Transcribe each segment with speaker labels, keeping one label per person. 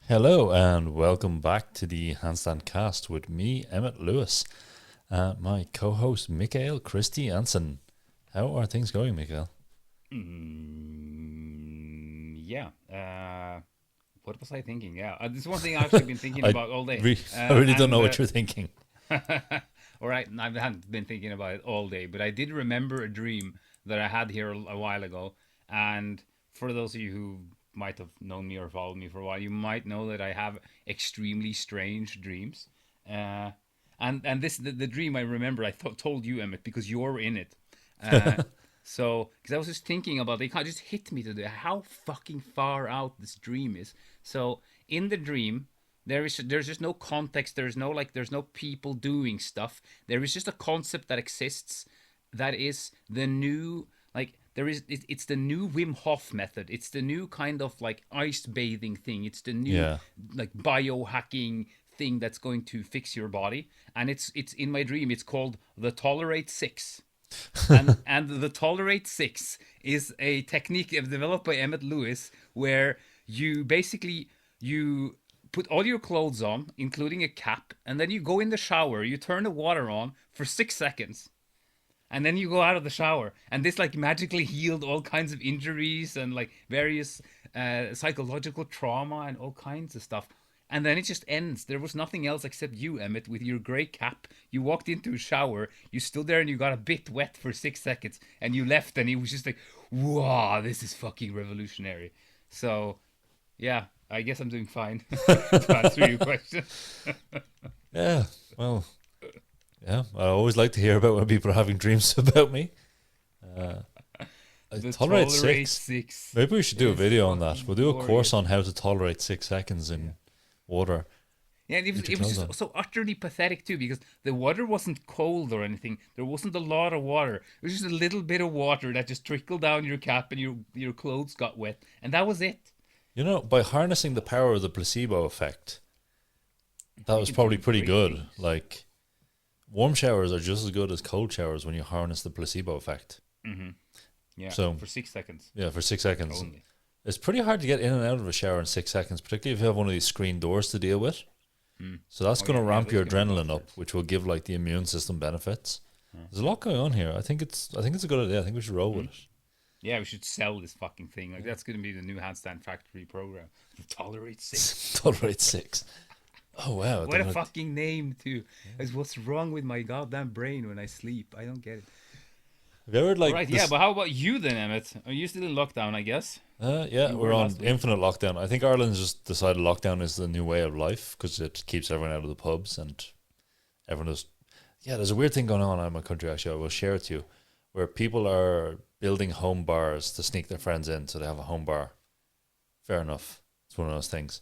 Speaker 1: Hello and welcome back to the Handstandcast with me, Emmett Lewis, and my co-host, Mikael Christie Anson. How are things going, Mikael?
Speaker 2: Yeah. What was I thinking? Yeah, this is one thing I've actually been thinking
Speaker 1: I,
Speaker 2: about all day.
Speaker 1: I really don't
Speaker 2: And
Speaker 1: know what you're thinking.
Speaker 2: all right, I haven't been thinking about it all day, but I did remember a dream that I had here a while ago. And for those of you who might have known me or followed me for a while, you might know that I have extremely strange dreams. Uh, and this the dream I remember told you, Emmett, because you're in it. Uh, so, because I was just thinking about it, it kind of just hit me today how fucking far out this dream is. So, in the dream, there's just no context. There's no people doing stuff. There is just a concept that exists. That is the new it's the new Wim Hof method. It's the new kind of like ice bathing thing. It's the new
Speaker 1: Yeah.
Speaker 2: like biohacking thing that's going to fix your body. And it's in my dream. It's called the Tolerate Six. And the Tolerate Six is a technique developed by Emmett Lewis, where you put all your clothes on, including a cap, and then you go in the shower. You turn the water on for 6 seconds, and then you go out of the shower, and this like magically healed all kinds of injuries and like various psychological trauma and all kinds of stuff. And then it just ends. There was nothing else except you, Emmett, with your grey cap. You walked into a shower, you stood there and you got a bit wet for 6 seconds, and you left, and it was just like, wow, this is fucking revolutionary. So, yeah, I guess I'm doing fine to answer your question.
Speaker 1: Yeah. Well, yeah. I always like to hear about when people are having dreams about me. Uh, I
Speaker 2: The
Speaker 1: tolerate
Speaker 2: Tolerate
Speaker 1: six.
Speaker 2: Six
Speaker 1: Maybe we should do a
Speaker 2: is
Speaker 1: video on that.
Speaker 2: fucking
Speaker 1: We'll do a course
Speaker 2: glorious.
Speaker 1: on how to tolerate 6 seconds
Speaker 2: Yeah.
Speaker 1: in water
Speaker 2: Yeah, and
Speaker 1: with your
Speaker 2: it was
Speaker 1: clothes
Speaker 2: just
Speaker 1: on.
Speaker 2: so utterly pathetic too, because the water wasn't cold or anything. There wasn't a lot of water. It was just a little bit of water that just trickled down your cap, and your clothes got wet, and that was it.
Speaker 1: You know, by harnessing the power of the placebo effect, that
Speaker 2: You
Speaker 1: was
Speaker 2: can
Speaker 1: probably
Speaker 2: do
Speaker 1: pretty
Speaker 2: great
Speaker 1: good.
Speaker 2: things.
Speaker 1: Like, warm showers are just as good as cold showers when you harness the placebo effect.
Speaker 2: Hmm. Yeah,
Speaker 1: So,
Speaker 2: for 6 seconds
Speaker 1: yeah, for 6 seconds.
Speaker 2: only.
Speaker 1: It's pretty hard to get in and out of a shower in 6 seconds, particularly if you have one of these screen doors to deal with.
Speaker 2: Mm.
Speaker 1: So that's
Speaker 2: Oh
Speaker 1: going to
Speaker 2: yeah,
Speaker 1: ramp
Speaker 2: those
Speaker 1: your
Speaker 2: can be
Speaker 1: adrenaline up,
Speaker 2: monsters.
Speaker 1: which will give like the immune system benefits.
Speaker 2: Yeah.
Speaker 1: There's a lot going on here. I think it's a good idea. I think we should roll with
Speaker 2: Mm.
Speaker 1: it.
Speaker 2: Yeah, we should sell this fucking thing. Like
Speaker 1: Yeah.
Speaker 2: that's gonna be the new Handstand Factory program. Tolerate six.
Speaker 1: Tolerate six. Oh wow.
Speaker 2: What a fucking name too. Is what's wrong with my goddamn brain when I sleep? I don't get it.
Speaker 1: Have you ever
Speaker 2: All
Speaker 1: like
Speaker 2: right, yeah,
Speaker 1: this?
Speaker 2: but how about you then, Emmett? Are you still in lockdown? I guess
Speaker 1: Yeah,
Speaker 2: you
Speaker 1: we're
Speaker 2: were
Speaker 1: on
Speaker 2: last week.
Speaker 1: infinite lockdown. I think Ireland's just decided lockdown is the new way of life because it keeps everyone out of the pubs and everyone is. Yeah, there's a weird thing going on in my country. Actually, I will share it to you, where people are building home bars to sneak their friends in, so they have a home bar. Fair enough. It's one of those things.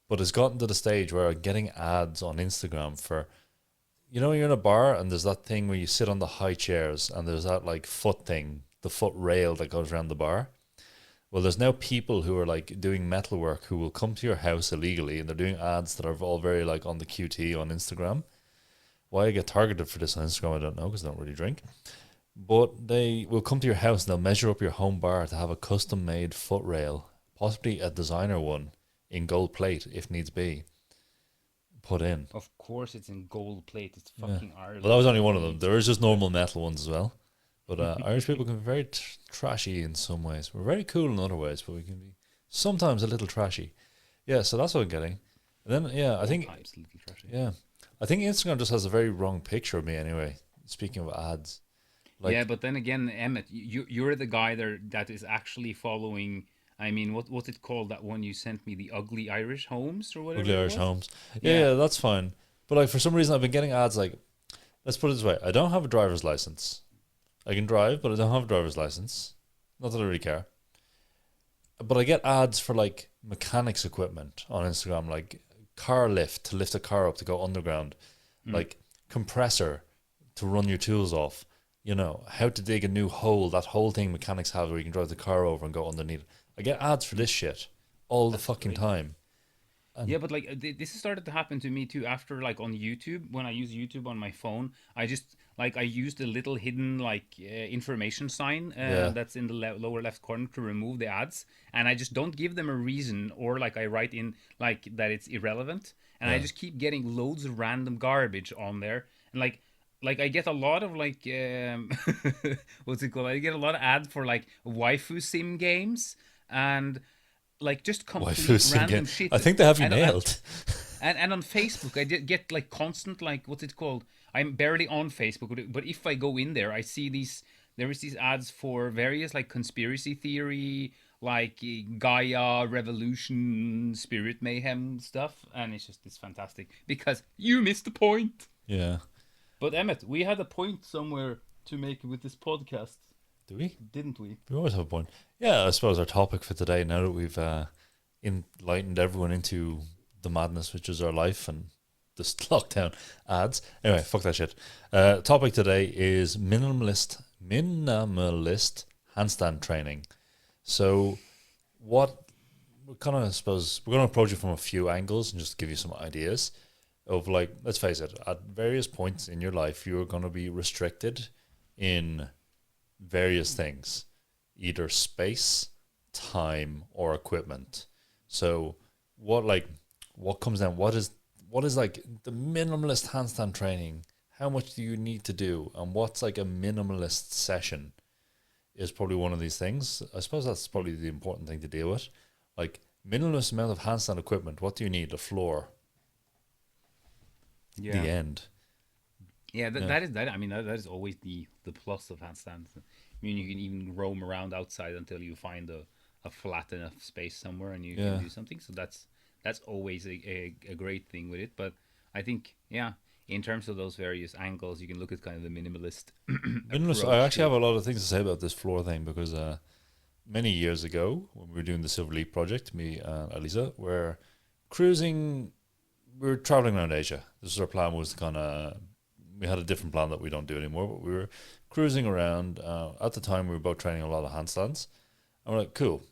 Speaker 1: But it's gotten to the stage where I'm getting ads on Instagram for, you're in a bar and there's that thing where you sit on the high chairs and there's that like foot thing, the foot rail that goes around the bar. Well, there's now people who are like doing metal work who will come to your house illegally and they're doing ads that are all very like on the QT on Instagram. Why I get targeted for this on Instagram, I don't know because I don't really drink. But they will come to your house and they'll measure up your home bar to have a custom made foot rail, possibly a designer one in gold plate if needs be, put in.
Speaker 2: Of course, it's in gold plate. It's
Speaker 1: Yeah.
Speaker 2: fucking
Speaker 1: Well, that was
Speaker 2: Ireland.
Speaker 1: only
Speaker 2: What
Speaker 1: one
Speaker 2: do
Speaker 1: of
Speaker 2: you
Speaker 1: them.
Speaker 2: need?
Speaker 1: There is just normal metal ones as well. But Irish people can be very trashy in some ways. We're very cool in other ways, but we can be sometimes a little trashy. Yeah, so that's what I'm getting. And then, yeah, I
Speaker 2: All
Speaker 1: think,
Speaker 2: times, little trashy.
Speaker 1: yeah, I think Instagram just has a very wrong picture of me anyway. Speaking of ads,
Speaker 2: Yeah,
Speaker 1: like
Speaker 2: but then again, Emmett, you're the guy there that is actually following. I mean, what's it called? That one you sent me, the ugly Irish homes or whatever
Speaker 1: ugly
Speaker 2: it
Speaker 1: Irish
Speaker 2: was.
Speaker 1: homes. Yeah,
Speaker 2: Yeah.
Speaker 1: yeah, that's fine. But like for some reason, I've been getting ads like, let's put it this way: I don't have a driver's license. I can drive, but I don't have a driver's license. Not that I really care. But I get ads for like mechanics equipment on Instagram, like car lift to lift a car up to go underground,
Speaker 2: Mm.
Speaker 1: like compressor to run your tools off. How to dig a new hole, that whole thing mechanics have where you can drive the car over and go underneath. I get ads for this shit all the
Speaker 2: That's
Speaker 1: fucking
Speaker 2: great.
Speaker 1: time. And
Speaker 2: Yeah, but like this has started to happen to me too. After like on YouTube, when I use YouTube on my phone, I just like I used a little hidden like information sign
Speaker 1: yeah,
Speaker 2: that's in the lower left corner to remove the ads, and I just don't give them a reason, or like I write in like that it's irrelevant, and I
Speaker 1: yeah.
Speaker 2: just keep getting loads of random garbage on there, and like I get a lot of like what's it called? I get a lot of ads for like waifu sim games and like just
Speaker 1: Waifu
Speaker 2: complete
Speaker 1: sim game.
Speaker 2: random shit.
Speaker 1: I think they have you
Speaker 2: And and
Speaker 1: nailed.
Speaker 2: and on Facebook, I did get like constant like what's it called? I'm barely on Facebook, but if I go in there, I see these. There is these ads for various like conspiracy theory, like Gaia, revolution, spirit mayhem stuff, and it's fantastic because you missed the point.
Speaker 1: Yeah.
Speaker 2: But Emmett, we had a point somewhere to make with this podcast,
Speaker 1: Do we?
Speaker 2: didn't we?
Speaker 1: We always have a point. Yeah, I suppose our topic for today, now that we've enlightened everyone into the madness which is our life and this lockdown ads. Anyway, fuck that shit. Topic today is minimalist handstand training. So, what we kind of suppose we're going to approach it from a few angles and just give you some ideas of like, let's face it, at various points in your life, you're going to be restricted in various things, either space, time, or equipment. So, what comes down? What is like the minimalist handstand training? How much do you need to do, and what's like a minimalist session? Is probably one of these things. I suppose that's probably the important thing to deal with. Like minimalist amount of handstand equipment. What do you need? A floor.
Speaker 2: Yeah.
Speaker 1: The end.
Speaker 2: Yeah,
Speaker 1: Yeah.
Speaker 2: that is that. I mean, that is always the plus of handstands. I mean, you can even roam around outside until you find a flat enough space somewhere and you
Speaker 1: Yeah.
Speaker 2: can do something. So that's always a great thing with it. But I think, yeah, in terms of those various angles, you can look at kind of the minimalist
Speaker 1: Minimalist. I
Speaker 2: approach
Speaker 1: actually
Speaker 2: to
Speaker 1: have
Speaker 2: it.
Speaker 1: a lot of things to say about this floor thing because many years ago when we were doing the Silver Leap project, me and Elisa were cruising. We were traveling around Asia. This was our plan. Was to kind of we had a different plan that we don't do anymore, but we were cruising around. At the time, we were both training a lot of handstands, and we're like, cool.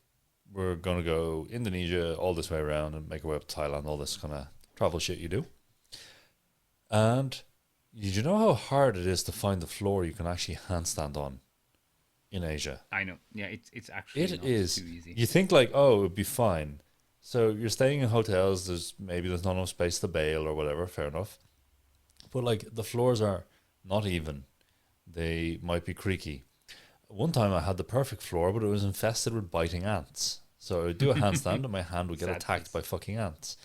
Speaker 1: We're gonna go Indonesia all this way around and make our way up to Thailand. All this kind of travel shit you do. And did you know how hard it is to find the floor you can actually handstand on in Asia?
Speaker 2: I know. Yeah, it's actually
Speaker 1: It
Speaker 2: not
Speaker 1: is.
Speaker 2: too easy.
Speaker 1: You think like, oh, it would be fine. So you're staying in hotels. There's not enough space to bail or whatever. Fair enough. But like the floors are not even. They might be creaky. One time I had the perfect floor, but it was infested with biting ants. So I would do a handstand and my hand would get
Speaker 2: Sad
Speaker 1: attacked
Speaker 2: face.
Speaker 1: by fucking ants.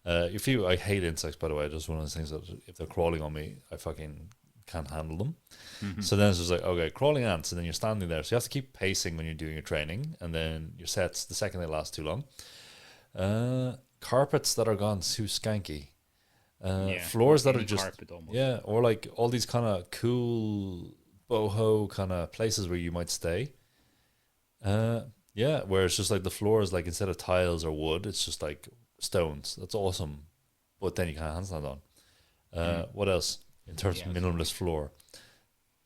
Speaker 1: I hate insects, by the way. Just one of those things that if they're crawling on me, I fucking can't handle them. So then it's just like, okay, crawling ants, and then you're standing there. So you have to keep pacing when you're doing your training, and then your sets, the second they last too long. Carpets that are gone too skanky.
Speaker 2: Yeah, or
Speaker 1: Floors that are
Speaker 2: any
Speaker 1: just,
Speaker 2: carpet almost.
Speaker 1: yeah, or like all these kind of cool boho kind of places where you might stay. Yeah, where it's just like the floor is like instead of tiles or wood, it's just like stones. That's awesome, but then you can't handstand on. What else in terms
Speaker 2: Yeah,
Speaker 1: of
Speaker 2: it's true.
Speaker 1: minimalist floor?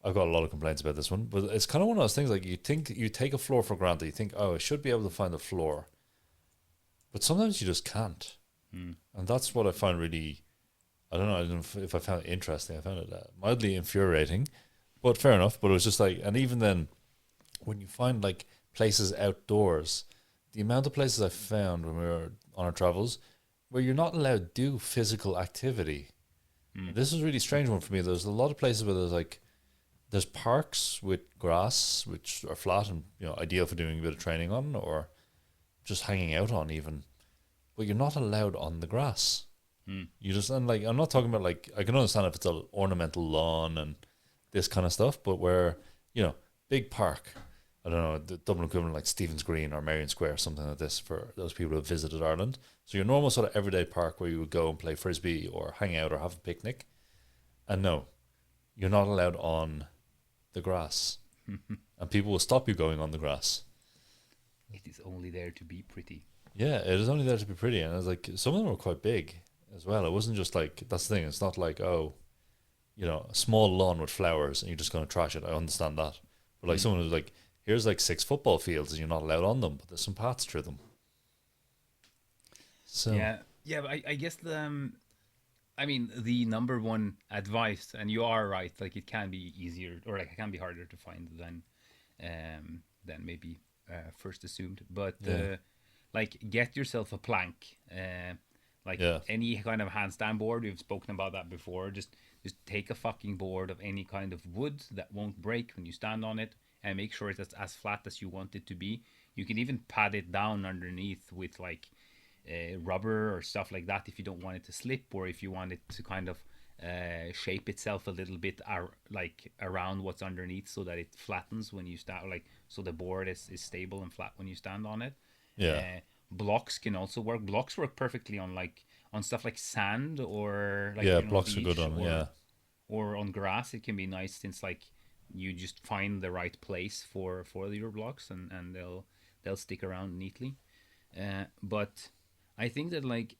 Speaker 1: I've got a lot of complaints about this one, but it's kind of one of those things like you think you take a floor for granted. You think, oh, I should be able to find the floor, but sometimes you just can't, and that's what I find really. I don't know. I don't know if I found it interesting. I found it mildly infuriating, but fair enough. But it was just like, and even then, when you find like places outdoors, the amount of places I found when we were on our travels where you're not allowed to do physical activity. This is a really strange one for me. There's a lot of places where there's parks with grass which are flat and ideal for doing a bit of training on or just hanging out on even, but you're not allowed on the grass. You just and like I'm not talking about like I can understand if it's an ornamental lawn and this kind of stuff, but where big park, I don't know, the Dublin equivalent like Stephen's Green or Marion Square, something like this for those people who have visited Ireland. So your normal sort of everyday park where you would go and play frisbee or hang out or have a picnic, and no, you're not allowed on the grass, and people will stop you going on the grass.
Speaker 2: It is only there to be pretty.
Speaker 1: Yeah, it is only there to be pretty, and it's like some of them were quite big as well. It wasn't just like that's the thing. It's not like a small lawn with flowers and you're just going to trash it. I understand that, but like someone who's like, here's like 6 football fields and you're not allowed on them, but there's some paths through them. So
Speaker 2: Yeah, Yeah, but I guess I mean, the number one advice, and you are right, like it can be easier or like it can be harder to find than maybe first assumed. But
Speaker 1: Yeah.
Speaker 2: like get yourself a plank, like
Speaker 1: Yeah.
Speaker 2: any kind of handstand board. We've spoken about that before. Just take a fucking board of any kind of wood that won't break when you stand on it, and make sure it's as flat as you want it to be. You can even pad it down underneath with like rubber or stuff like that if you don't want it to slip, or if you want it to kind of shape itself a little bit like around what's underneath so that it flattens when you stand, like so the board is stable and flat when you stand on it.
Speaker 1: Yeah.
Speaker 2: Blocks can also work. Blocks work perfectly on like on stuff like sand or like
Speaker 1: Yeah.
Speaker 2: you know
Speaker 1: Blocks are good
Speaker 2: beach
Speaker 1: on. Yeah.
Speaker 2: or on grass. It can be nice since like you just find the right place for your blocks, and they'll stick around neatly. But I think that like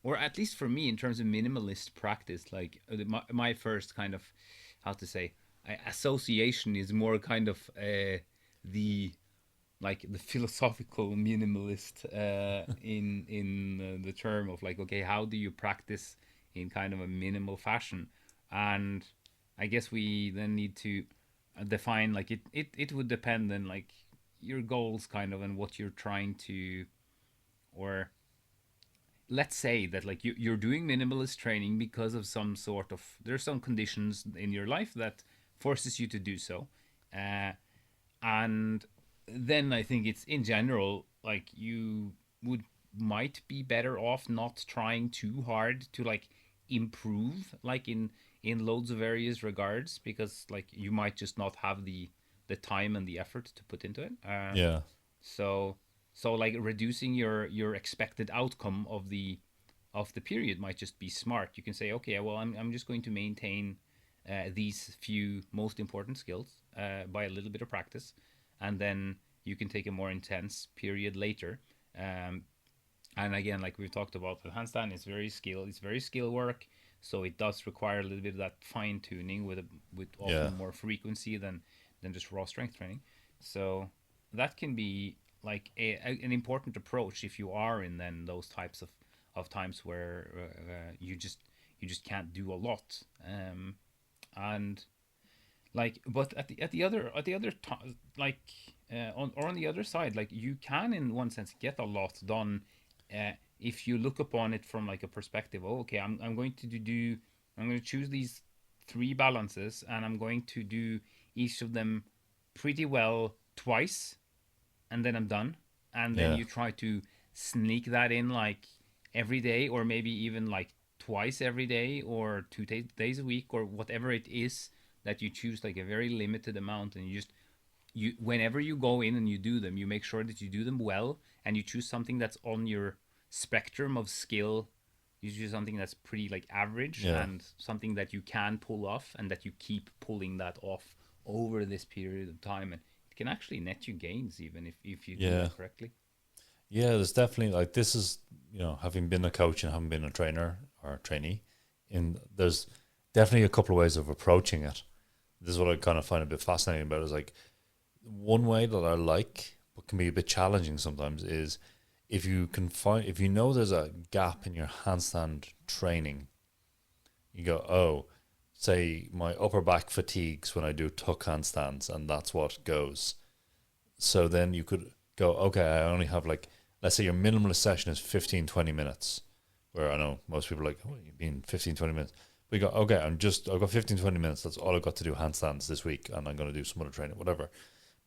Speaker 2: or at least for me in terms of minimalist practice, like my first kind of how to say association is more kind of the like the philosophical minimalist in the term of like, okay, how do you practice in kind of a minimal fashion? And I guess we then need to define like it would depend on like your goals kind of and what you're trying to, or let's say that like you're doing minimalist training because of some sort of there's some conditions in your life that forces you to do so, uh, and then I think it's in general like you would might be better off not trying too hard to like improve like in loads of various regards, because like you might just not have the time and the effort to put into it.
Speaker 1: Yeah.
Speaker 2: So like reducing your expected outcome of the period might just be smart. You can say, okay, well, I'm just going to maintain these few most important skills by a little bit of practice, and then you can take a more intense period later. Um, and again, like we've talked about, the handstand is it's very skill work, so it does require a little bit of that fine tuning with
Speaker 1: Yeah.
Speaker 2: often more frequency than just raw strength training. So that can be like an important approach if you are in then those types of times where you just can't do a lot. And like but at the other time like on the other side, like you can in one sense get a lot done if you look upon it from like a perspective, oh, okay, I'm going to do I'm going to choose these three balances and I'm going to do each of them pretty well twice, and then I'm done. And then
Speaker 1: Yeah.
Speaker 2: you try to sneak that in like every day, or maybe even like twice every day, or days a week, or whatever it is that you choose, like a very limited amount, and you whenever you go in and you do them, you make sure that you do them well, and you choose something that's on your spectrum of skill. You choose something that's pretty like average,
Speaker 1: Yeah.
Speaker 2: and something that you can pull off, and that you keep pulling that off over this period of time, and it can actually net you gains even if you do
Speaker 1: Yeah.
Speaker 2: that correctly.
Speaker 1: Yeah. There's definitely like this is having been a coach and having been a trainer or a trainee, in there's definitely a couple of ways of approaching it. This is what I kind of find a bit fascinating about it, is like one way that I like but can be a bit challenging sometimes is if you know there's a gap in your handstand training, you go, oh, say my upper back fatigues when I do tuck handstands and that's what goes. So then you could go, okay, I only have like, let's say your minimalist session is 15, 20 minutes, where I know most people are like, oh, you mean 15, 20 minutes? We go, okay, I've got 15, 20 minutes. That's all I've got to do handstands this week. And I'm going to do some other training, whatever.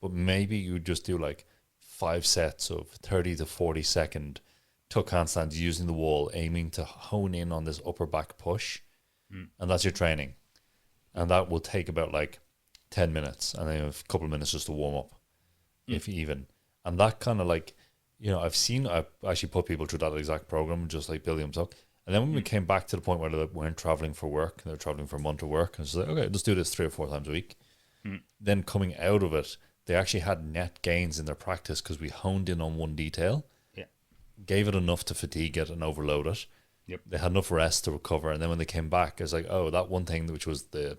Speaker 1: But maybe you just do like 5 sets of 30 to 40-second tuck handstands using the wall, aiming to hone in on this upper back push.
Speaker 2: Mm.
Speaker 1: And that's your training. And that will take about like 10 minutes. And then you have a couple of minutes just to warm up, if even. And that kind of like, I've actually put people through that exact program, just like Billy himself. And then when we came back to the point where they weren't traveling for work, they were traveling for a month of work, and it's like, okay, let's do this 3 or 4 times a week. Then coming out of it, they actually had net gains in their practice because we honed in on one detail,
Speaker 2: Yeah.
Speaker 1: gave it enough to fatigue it and overload it.
Speaker 2: Yep.
Speaker 1: They had enough rest to recover, and then when they came back, it's like, oh, that one thing which was the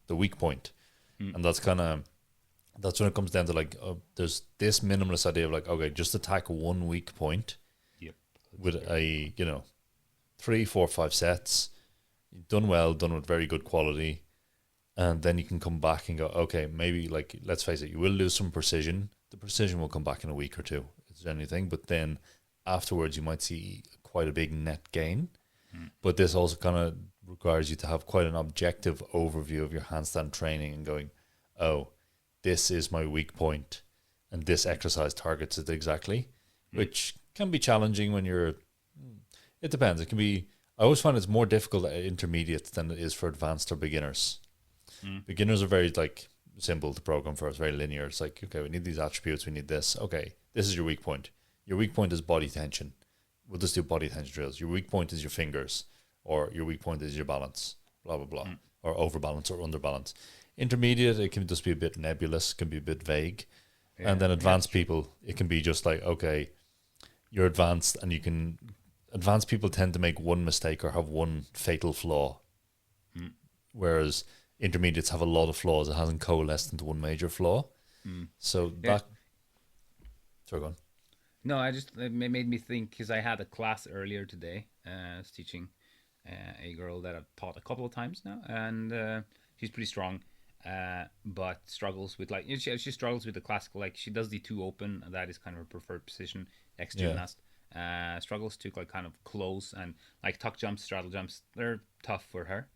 Speaker 1: weak point, and that's when it comes down to like, there's this minimalist idea of like, okay, just attack one weak point,
Speaker 2: Yep.
Speaker 1: with a, 3, 4, 5 sets, done well, done with very good quality, and then you can come back and go, okay, maybe like, let's face it, you will lose some precision. The precision will come back in a week or two, if there's anything, but then afterwards you might see quite a big net gain. But this also kind of requires you to have quite an objective overview of your handstand training and going, oh, this is my weak point and this exercise targets it exactly, which can be challenging when it depends. It can be, I always find it's more difficult at intermediate than it is for advanced or beginners. Beginners are very like simple to program for. It's very linear. It's like, okay, we need these attributes. We need this. Okay, this is your weak point. Your weak point is body tension. We'll just do body tension drills. Your weak point is your fingers, or your weak point is your balance, blah, blah, blah, or overbalance or underbalance. Intermediate, it can just be a bit nebulous, can be a bit vague. Yeah, and then advanced people, it can be just like, okay, you're advanced and advanced people tend to make one mistake or have one fatal flaw. Whereas intermediates have a lot of flaws. It hasn't coalesced into one major flaw. So that, sorry, go on.
Speaker 2: No, it made me think, because I had a class earlier today. I was teaching a girl that I've taught a couple of times now, and she's pretty strong, but struggles with she struggles with the classical, like she does the 2 open, that is kind of her preferred position, ex-gymnast. Struggles to like kind of close, and like tuck jumps, straddle jumps, they're tough for her.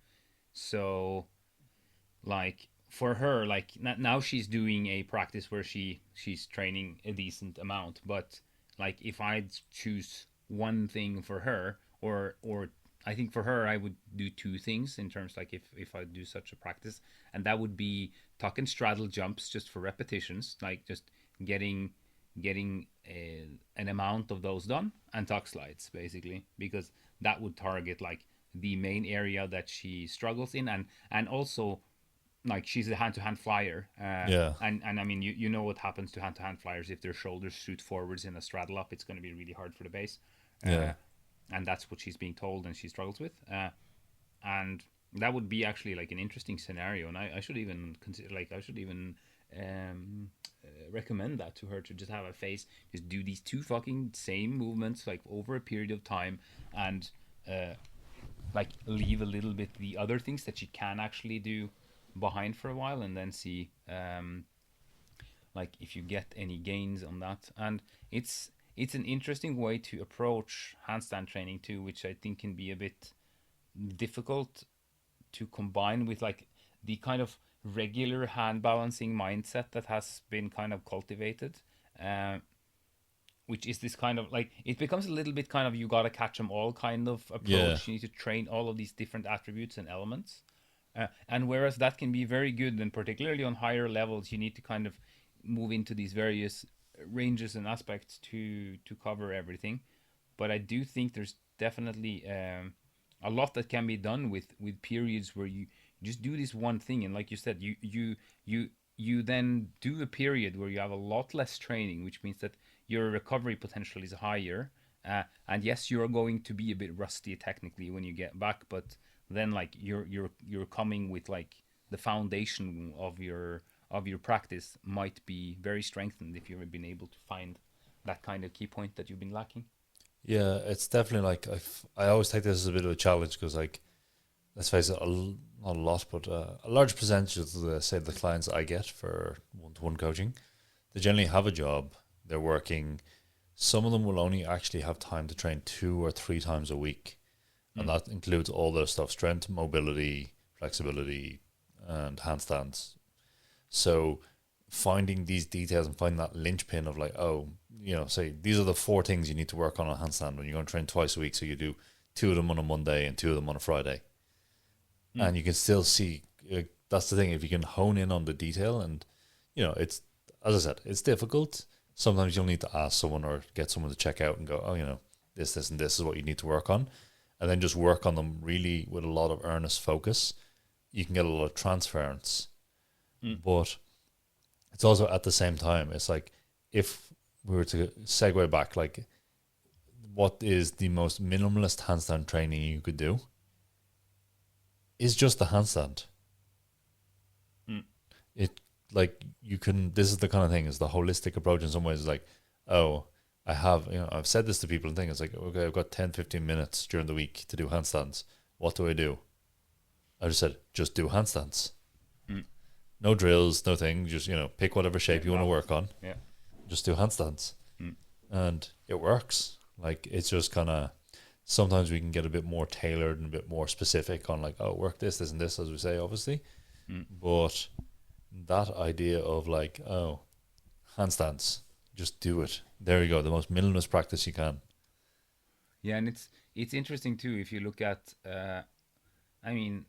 Speaker 2: So like for her, like now she's doing a practice where she's training a decent amount, but like if I'd choose one thing for her, or I think for her I would do 2 things in terms, like if I do such a practice, and that would be tuck and straddle jumps just for repetitions, like just getting an amount of those done, and tuck slides basically, because that would target like the main area that she struggles in, and also like she's a hand-to-hand flyer, and I mean you know what happens to hand-to-hand flyers. If their shoulders shoot forwards in a straddle up, it's going to be really hard for the base, and that's what she's being told and she struggles with, and that would be actually like an interesting scenario, and I should even consider, like I should even recommend that to her, to just have a phase, just do these 2 fucking same movements like over a period of time, and like leave a little bit the other things that she can actually do behind for a while, and then see like if you get any gains on that. And it's an interesting way to approach handstand training too, which I think can be a bit difficult to combine with like the kind of regular hand balancing mindset that has been kind of cultivated, which is this kind of like, it becomes a little bit kind of you gotta catch them all kind of approach. You need to train all of these different attributes and elements, and whereas that can be very good, and particularly on higher levels you need to kind of move into these various ranges and aspects to cover everything. But I do think there's definitely a lot that can be done with periods where you just do this one thing, and like you said, you then do a period where you have a lot less training, which means that your recovery potential is higher, and yes, you're going to be a bit rusty technically when you get back, but then like you're coming with like the foundation of your practice might be very strengthened if you've been able to find that kind of key point that you've been lacking.
Speaker 1: Yeah, it's definitely like I always take this as a bit of a challenge, because like, let's face it, not a lot, but a large percentage of the clients I get for one-to-one coaching, they generally have a job, they're working. Some of them will only actually have time to train 2 or 3 times a week, and that includes all their stuff: strength, mobility, flexibility, and handstands. So finding these details and finding that linchpin of like, say these are the 4 things you need to work on a handstand when you're going to train twice a week, so you do 2 of them on a Monday and 2 of them on a Friday. And you can still see, that's the thing, if you can hone in on the detail, and it's, as I said, it's difficult. Sometimes you'll need to ask someone or get someone to check out and go, this and this is what you need to work on, and then just work on them really with a lot of earnest focus. You can get a lot of transference. But it's also, at the same time, it's like, if we were to segue back, like, what is the most minimalist handstand training you could do? Is just the handstand. It, like, you can, this is the kind of thing, is the holistic approach in some ways, is like, I I have, I've said this to people and things. It's like, okay, I've got 10, 15 minutes during the week to do handstands. What do I do? I just said, just do handstands.
Speaker 2: Mm.
Speaker 1: No drills, no thing. Just, pick whatever shape you want to work on.
Speaker 2: Yeah.
Speaker 1: Just do handstands.
Speaker 2: Mm.
Speaker 1: And it works. Like, it's just kind of, sometimes we can get a bit more tailored and a bit more specific on like, oh, work this, this, and this, as we say, obviously.
Speaker 2: Mm.
Speaker 1: But that idea of like, oh, handstands, just do it. There you go. The most minimalist practice you can.
Speaker 2: Yeah, and it's interesting too if you look at. I mean,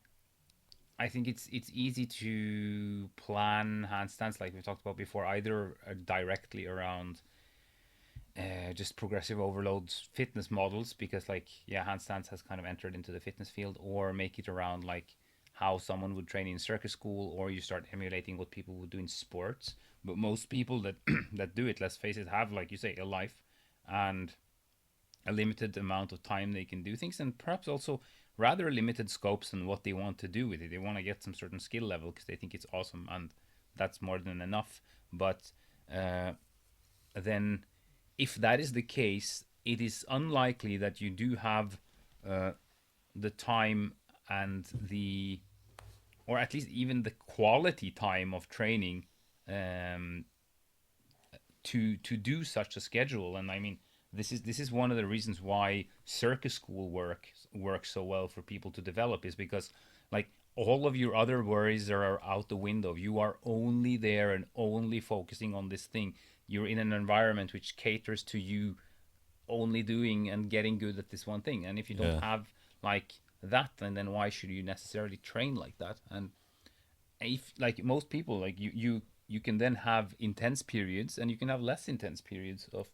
Speaker 2: I think it's easy to plan handstands like we talked about before, either directly around just progressive overloads fitness models, because like handstands has kind of entered into the fitness field, or make it around like how someone would train in circus school, or you start emulating what people would do in sports. But most people that that do it, let's face it, have, like you say, a life and a limited amount of time they can do things, and perhaps also rather limited scopes on what they want to do with it. They want to get some certain skill level because they think it's awesome, and that's more than enough. But then if that is the case, it is unlikely that you do have the time and the, or at least even the quality time of training to do such a schedule. And I mean, this is one of the reasons why circus school works so well for people to develop, is because like all of your other worries are out the window. You are only there and only focusing on this thing. You're in an environment which caters to you only doing and getting good at this one thing. And if you don't have like that, then why should you necessarily train like that? And if like most people, like you can then have intense periods and you can have less intense periods of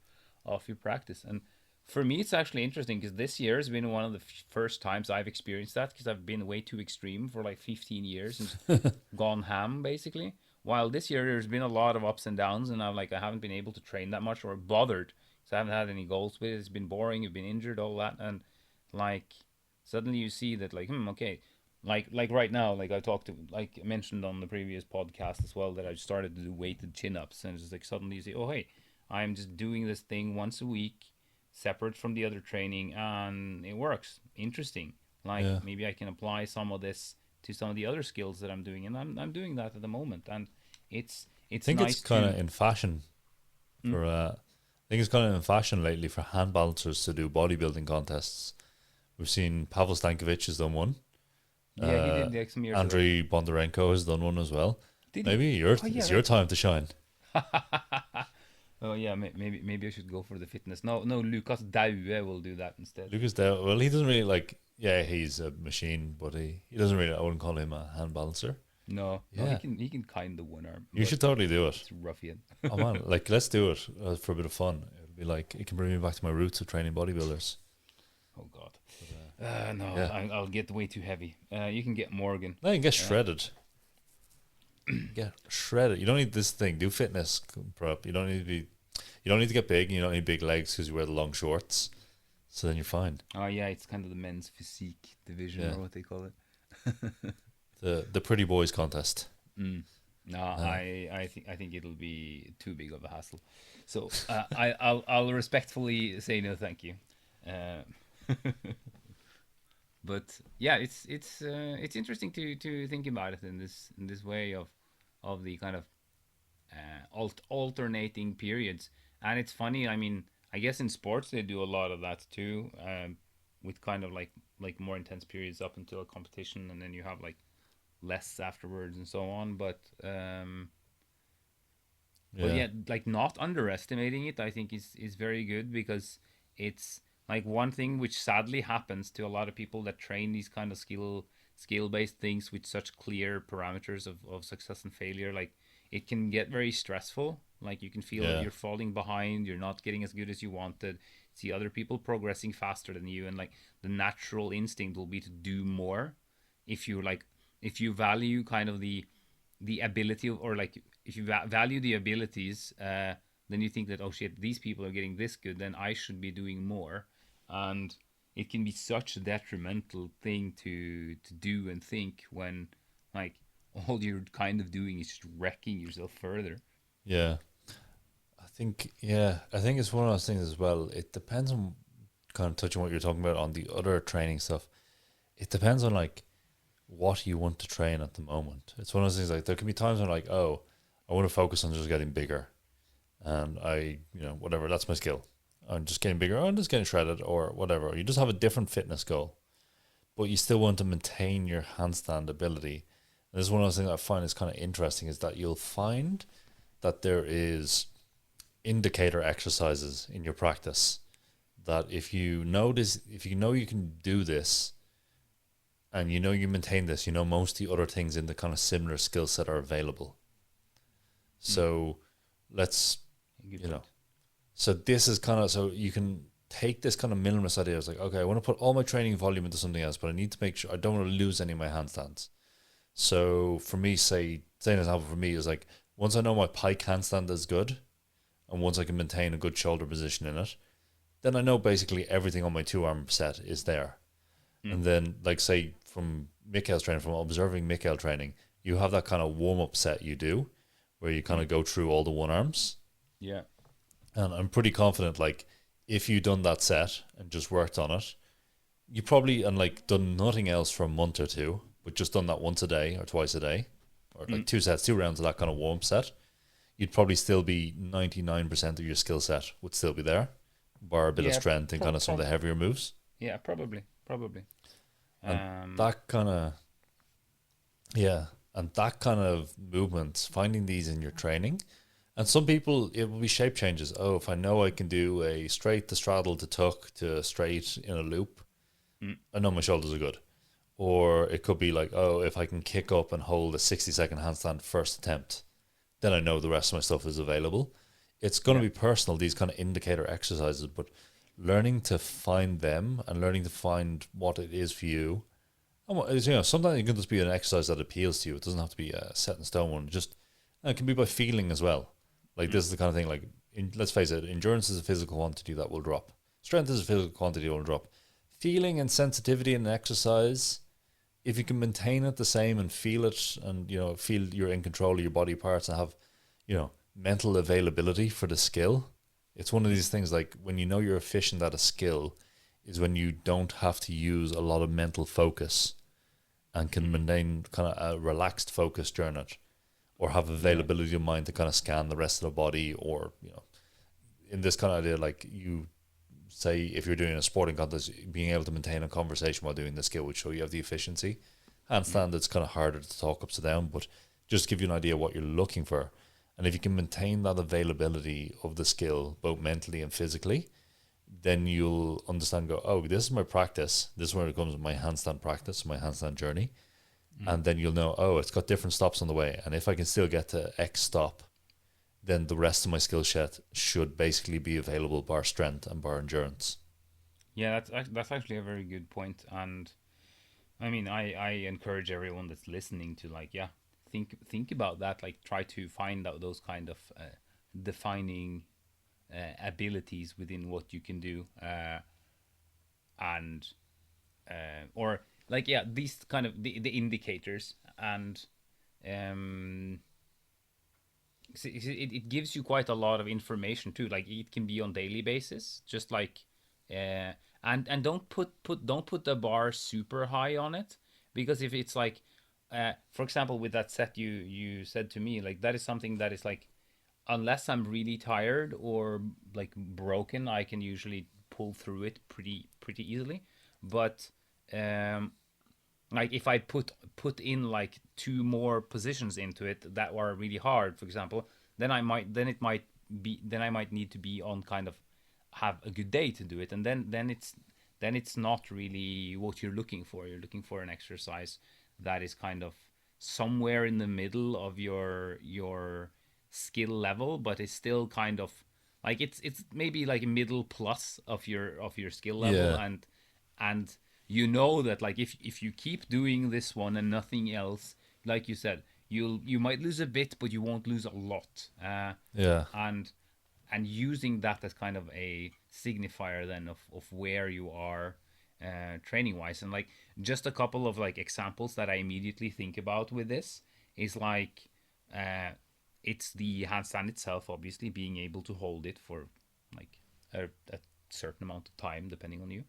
Speaker 2: your practice. And for me, it's actually interesting because this year has been one of the first times I've experienced that, because I've been way too extreme for like 15 years and gone ham basically. While this year there's been a lot of ups and downs, and I haven't been able to train that much or bothered, so I haven't had any goals with it. It's been boring. You've been injured, all that, and like suddenly you see that like okay, like right now, like I mentioned on the previous podcast as well, that I started to do weighted chin ups, and it's just like suddenly you say, oh hey, I'm just doing this thing once a week, separate from the other training, and it works. Interesting. Like maybe I can apply some of this to some of the other skills that I'm doing, and I'm doing that at the moment, and it's
Speaker 1: I think
Speaker 2: nice
Speaker 1: it's kind of in fashion for I think it's kind of in fashion lately for hand balancers to do bodybuilding contests. We've seen Pavel Stankovic has done one.
Speaker 2: He did like some years
Speaker 1: Andrei Bondarenko has done one as well.
Speaker 2: Did
Speaker 1: maybe it's your time to shine.
Speaker 2: Oh yeah, maybe I should go for the fitness. No, Lucas Daue will do that instead.
Speaker 1: Lucas Daue, well, he doesn't really like. Yeah, he's a machine, but he doesn't really. I wouldn't call him a hand balancer.
Speaker 2: No, he can kind of one arm.
Speaker 1: You should totally do it.
Speaker 2: It's ruffian.
Speaker 1: Oh man, like let's do it for a bit of fun. It'll be like it can bring me back to my roots of training bodybuilders.
Speaker 2: Oh god, no, I'll get way too heavy. You can get Morgan.
Speaker 1: No, you can get shredded. Get shredded. You don't need this thing. Do fitness prep. You don't need to be. You don't need to get big. And you don't need big legs because you wear the long shorts. So then you're fine.
Speaker 2: Oh yeah, it's kind of the men's physique division or what they call it.
Speaker 1: the pretty boys contest.
Speaker 2: No, I think it'll be too big of a hassle. So I'll respectfully say no, thank you. But yeah, it's interesting to think about it in this way of the kind of alternating periods. And it's funny, I mean, I guess in sports they do a lot of that too, with kind of like more intense periods up until a competition, and then you have like less afterwards and so on. But like not underestimating it, I think is very good, because it's like one thing which sadly happens to a lot of people that train these kind of skill based things with such clear parameters of success and failure. Like it can get very stressful. Like you can feel that you're falling behind, you're not getting as good as you wanted, see other people progressing faster than you, and like the natural instinct will be to do more. If you value kind of the ability, or like if you value the abilities, then you think that, oh shit, these people are getting this good, then I should be doing more. And it can be such a detrimental thing to do and think, when like all you're kind of doing is just wrecking yourself further.
Speaker 1: Yeah, I think it's one of those things as well. It depends on, kind of touching what you're talking about on the other training stuff. It depends on like what you want to train at the moment. It's one of those things like there can be times when like, oh, I want to focus on just getting bigger, and whatever, that's my skill. I'm just getting bigger. I'm just getting shredded or whatever. You just have a different fitness goal, but you still want to maintain your handstand ability. And this is one of those things I find is kind of interesting is that you'll find that there is indicator exercises in your practice that if you know this, if you know you can do this and you know you maintain this, you know most of the other things in the kind of similar skill set are available. So let's,
Speaker 2: Good
Speaker 1: you know,
Speaker 2: point.
Speaker 1: so this is kind of, so you can take this kind of minimalist idea. It's like, okay, I want to put all my training volume into something else, but I need to make sure I don't want to lose any of my handstands. So for me, say an example for me is like, once I know my pike handstand is good, and once I can maintain a good shoulder position in it, then I know basically everything on my two arm set is there. And then, like, say from Mikhail's training, from observing Mikhail training, you have that kind of warm up set you do, where you kind of go through all the one arms.
Speaker 2: Yeah.
Speaker 1: And I'm pretty confident, like, if you done that set and just worked on it, you probably, and like done nothing else for a month or two, but just done that once a day or twice a day, or like two sets, 2 rounds of that kind of warm set, you'd probably still be 99% of your skill set would still be there, bar a bit of
Speaker 2: Yeah.
Speaker 1: strength and kind of some of the heavier moves.
Speaker 2: Yeah. Probably.
Speaker 1: And
Speaker 2: Um.
Speaker 1: that kind of, yeah, and that kind of movement, finding these in your training. And some people, it will be shape changes. Oh, if I know I can do a straight to straddle to tuck to straight in a loop, I know my shoulders are good. Or it could be like, oh, if I can kick up and hold a 60-second handstand first attempt, then I know the rest of my stuff is available. It's going to
Speaker 2: Yeah.
Speaker 1: be personal, these kind of indicator exercises, but learning to find them and learning to find what it is for you. And sometimes it can just be an exercise that appeals to you. It doesn't have to be a set in stone one. Just, and it can be by feeling as well. Like this is the kind of thing. Like, let's face it, endurance is a physical quantity that will drop. Strength is a physical quantity that will drop. Feeling and sensitivity in exercise, if you can maintain it the same and feel it, and feel you're in control of your body parts and have, mental availability for the skill. It's one of these things like when you know you're efficient at a skill, is when you don't have to use a lot of mental focus and can maintain kind of a relaxed focus during it, or have
Speaker 2: Yeah.
Speaker 1: availability of mind to kind of scan the rest of the body, or in this kind of idea, like you say, if you're doing a sporting contest, being able to maintain a conversation while doing the skill would show you have the efficiency. Handstand, it's kind of harder to talk ups and down, but just give you an idea of what you're looking for. And if you can maintain that availability of the skill, both mentally and physically, then you'll understand, go, oh, this is my practice. This is where it comes, my handstand practice, my handstand journey. And then you'll know, oh, it's got different stops on the way. And if I can still get to X stop, then the rest of my skill set should basically be available, bar strength and bar endurance.
Speaker 2: Yeah. That's actually a very good point. And I mean, I encourage everyone that's listening to, like, yeah, think about that. Like, try to find out those kind of defining abilities within what you can do, and or like, yeah, these kind of the indicators. And um it gives you quite a lot of information too. Like, it can be on daily basis, just like, uh and don't put the bar super high on it, because if it's like, for example, with that set you said to me, like, that is something that is like, unless I'm really tired or like broken, I can usually pull through it pretty easily. But um like, if I put in like two more positions into it that are really hard, for example, then I might need to be on, kind of, have a good day to do it. And then it's not really what you're looking for. You're looking for an exercise that is kind of somewhere in the middle of your skill level, but it's still kind of like, it's maybe like a middle plus of your skill level.
Speaker 1: Yeah.
Speaker 2: And you know that, like, if you keep doing this one and nothing else, like you said, you might lose a bit, but you won't lose a lot.
Speaker 1: Yeah.
Speaker 2: And using that as kind of a signifier then of where you are, training wise. And like, just a couple of like examples that I immediately think about with this is like, uh, it's the handstand itself, obviously being able to hold it for like a certain amount of time, depending on you.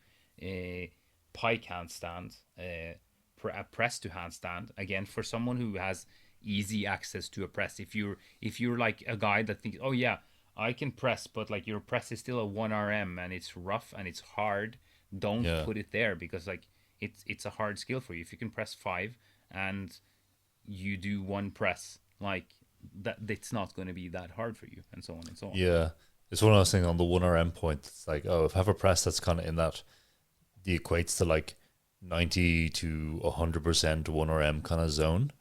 Speaker 2: Pike handstand, a press to handstand. Again, for someone who has easy access to a press, if you're like a guy that thinks, oh yeah, I can press, but like your press is still a 1 RM and it's rough and it's hard, don't
Speaker 1: Yeah.
Speaker 2: put it there, because like it's a hard skill for you. If you can press 5 and you do one press, like that, it's not going to be that hard for you, and so on and so on.
Speaker 1: Yeah. It's one of those things on the 1 RM point. It's like, oh, if I have a press that's kind of in that, the equates to like 90 to 100% 1 RM kind of zone.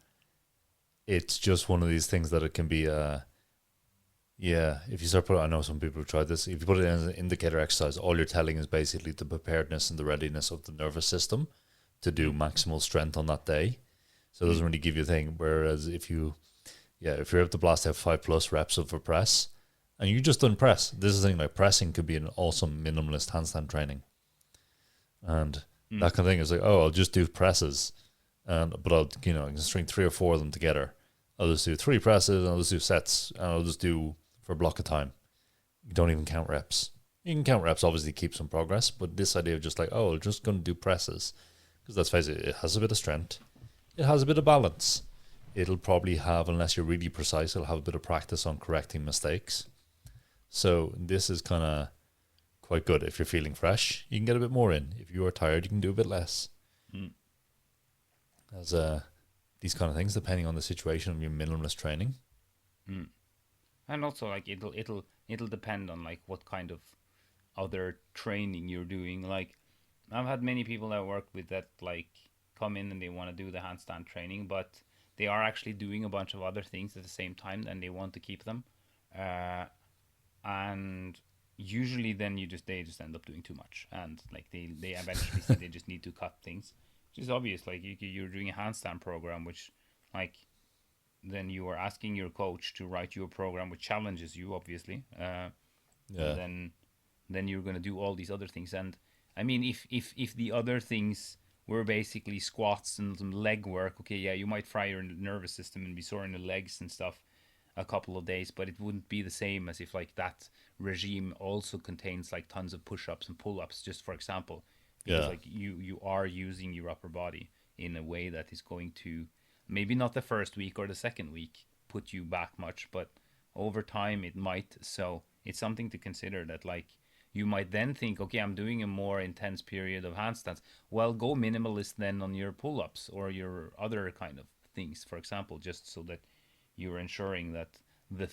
Speaker 1: It's just one of these things that it can be, yeah, if you start putting, I know some people have tried this. If you put it in as an indicator exercise, all you're telling is basically the preparedness and the readiness of the nervous system to do maximal strength on that day. So it doesn't really give you a thing. Whereas if you're able to blast out 5+ reps of a press, and you just done press, this is the thing, like pressing could be an awesome minimalist handstand training. And that kind of thing is like, oh, I'll just do presses, but I can string 3 or 4 of them together. I'll just do 3 presses, and I'll just do sets, and I'll just do for a block of time. You don't even count reps. You can count reps, obviously keep some progress, but this idea of just like, oh, I'm just going to do presses, because let's face it, it has a bit of strength, it has a bit of balance. It'll probably have, unless you're really precise, it'll have a bit of practice on correcting mistakes. So this is kind of quite good. If you're feeling fresh, you can get a bit more in. If you are tired, you can do a bit less. As these kind of things, depending on the situation of your minimalist training.
Speaker 2: And also like it'll depend on like what kind of other training you're doing. Like I've had many people that I work with that like come in and they want to do the handstand training, but they are actually doing a bunch of other things at the same time, and they want to keep them. And usually then they just end up doing too much, and like they eventually say they just need to cut things, which is obvious. Like you're doing a handstand program, which like then you are asking your coach to write you a program which challenges you, obviously. And then you're going to do all these other things. And I mean, if the other things were basically squats and some leg work, okay, yeah, you might fry your nervous system and be sore in the legs and stuff a couple of days, but it wouldn't be the same as if like that regime also contains like tons of push-ups and pull-ups, just for example, because like you are using your upper body in a way that is going to maybe not the first week or the second week put you back much, but over time it might. So it's something to consider, that like you might then think, okay, I'm doing a more intense period of handstands. Well, go minimalist then on your pull-ups or your other kind of things, for example, just so that you're ensuring that the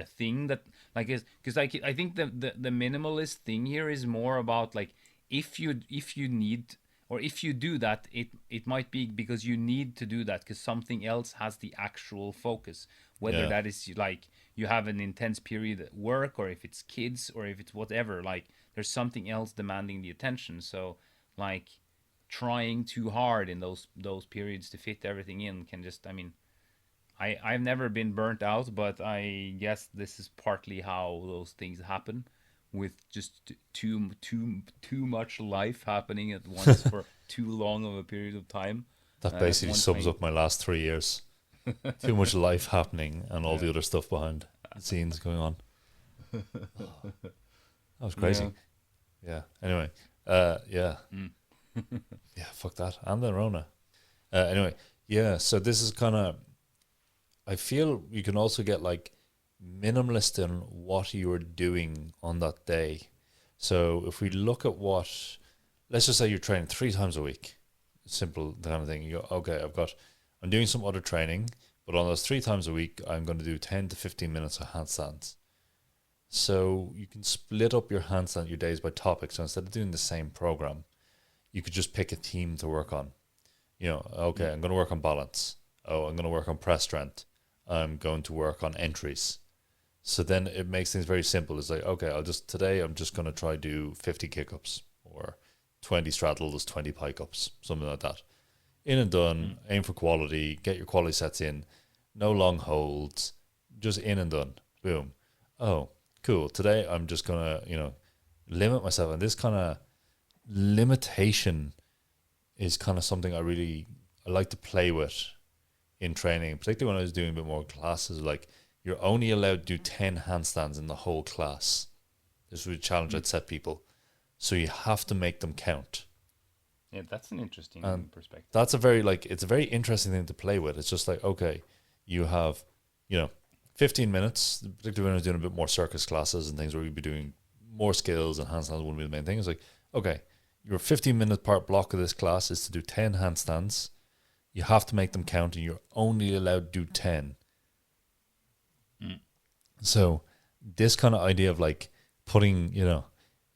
Speaker 2: thing that like is, because I think the minimalist thing here is more about like if you need, or if you do that, it might be because you need to do that because something else has the actual focus, whether that is like you have an intense period at work, or if it's kids, or if it's whatever, like there's something else demanding the attention. So like trying too hard in those periods to fit everything in can just, I mean, I've never been burnt out, but I guess this is partly how those things happen, with just too much life happening at once for too long of a period of time.
Speaker 1: That basically sums up my last 3 years. Too much life happening and all the other stuff behind the scenes going on. Oh, that was crazy. Yeah. Anyway, yeah. Yeah, fuck that. And the Rona. Anyway, yeah, so this is kind of, I feel you can also get like minimalist in what you are doing on that day. So if we look at what, let's just say you're training 3 times a week, simple kind of thing. You go, okay, I'm doing some other training, but on those 3 times a week, I'm going to do 10 to 15 minutes of handstands. So you can split up your handstand, your days by topic. So instead of doing the same program, you could just pick a theme to work on. Okay, I'm going to work on balance. Oh, I'm going to work on press strength. I'm going to work on entries. So then it makes things very simple. It's like, okay, today I'm just going to try do 50 kick-ups or 20 straddles, 20 pike-ups, something like that. In and done, aim for quality, get your quality sets in, no long holds, just in and done, boom. Oh, cool. Today I'm just going to, limit myself. And this kind of limitation is kind of something I like to play with in training, particularly when I was doing a bit more classes, like you're only allowed to do 10 handstands in the whole class. This was a challenge
Speaker 2: Mm.
Speaker 1: I'd set people. So you have to make them count.
Speaker 2: Yeah, that's an interesting
Speaker 1: And
Speaker 2: perspective.
Speaker 1: that's a very like it's a very interesting thing to play with. It's just like, okay, you have, 15 minutes, particularly when I was doing a bit more circus classes and things where we'd be doing more skills and handstands wouldn't be the main thing. It's like, okay, your 15-minute part block of this class is to do 10 handstands. You have to make them count and you're only allowed to do 10.
Speaker 2: Mm.
Speaker 1: So this kind of idea of like putting,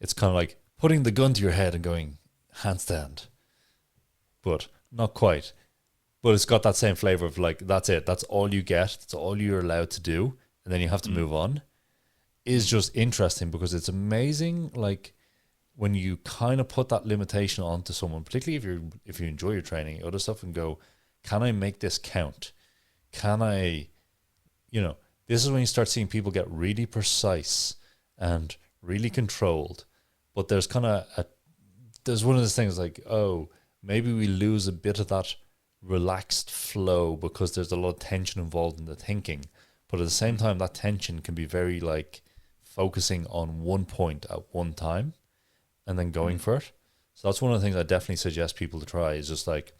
Speaker 1: it's kind of like putting the gun to your head and going handstand, but not quite. But it's got that same flavor of like, that's it. That's all you get. That's all you're allowed to do. And then you have to
Speaker 2: Mm.
Speaker 1: move on. Is just interesting because it's amazing. Like when you kind of put that limitation onto someone, particularly if you enjoy your training, other stuff, and go, can I make this count? Can I, this is when you start seeing people get really precise and really controlled. But there's there's one of those things like, oh, maybe we lose a bit of that relaxed flow because there's a lot of tension involved in the thinking. But at the same time, that tension can be very like focusing on one point at one time and then going
Speaker 2: Mm.
Speaker 1: for it. So that's one of the things I definitely suggest people to try is just like,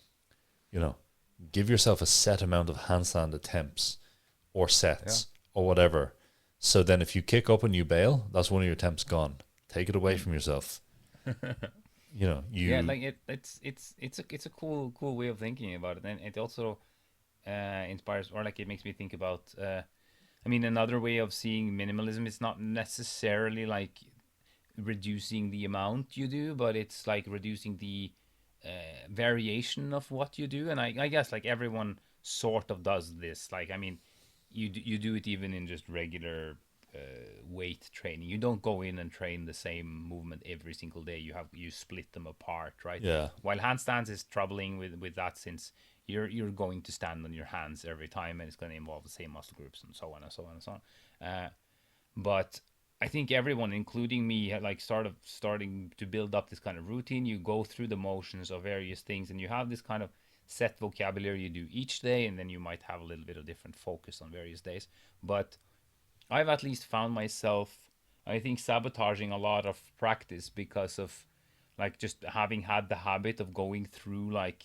Speaker 1: give yourself a set amount of handstand attempts or sets or whatever. So then if you kick up and you bail, that's one of your attempts gone. Take it away
Speaker 2: Mm.
Speaker 1: from yourself.
Speaker 2: Yeah, like it's a cool way of thinking about it, and it also inspires, or like it makes me think about. I mean, another way of seeing minimalism is not necessarily like reducing the amount you do, but it's like reducing the variation of what you do. And I guess like everyone sort of does this. Like, I mean, you do it even in just regular weight training. You don't go in and train the same movement every single day. You split them apart, right?
Speaker 1: Yeah.
Speaker 2: While handstands is troubling with that, since you're going to stand on your hands every time, and it's going to involve the same muscle groups and so on and so on and so on. But I think everyone, including me, had like starting to build up this kind of routine. You go through the motions of various things, and you have this kind of set vocabulary you do each day, and then you might have a little bit of different focus on various days. But I've at least found myself, I think, sabotaging a lot of practice because of like just having had the habit of going through like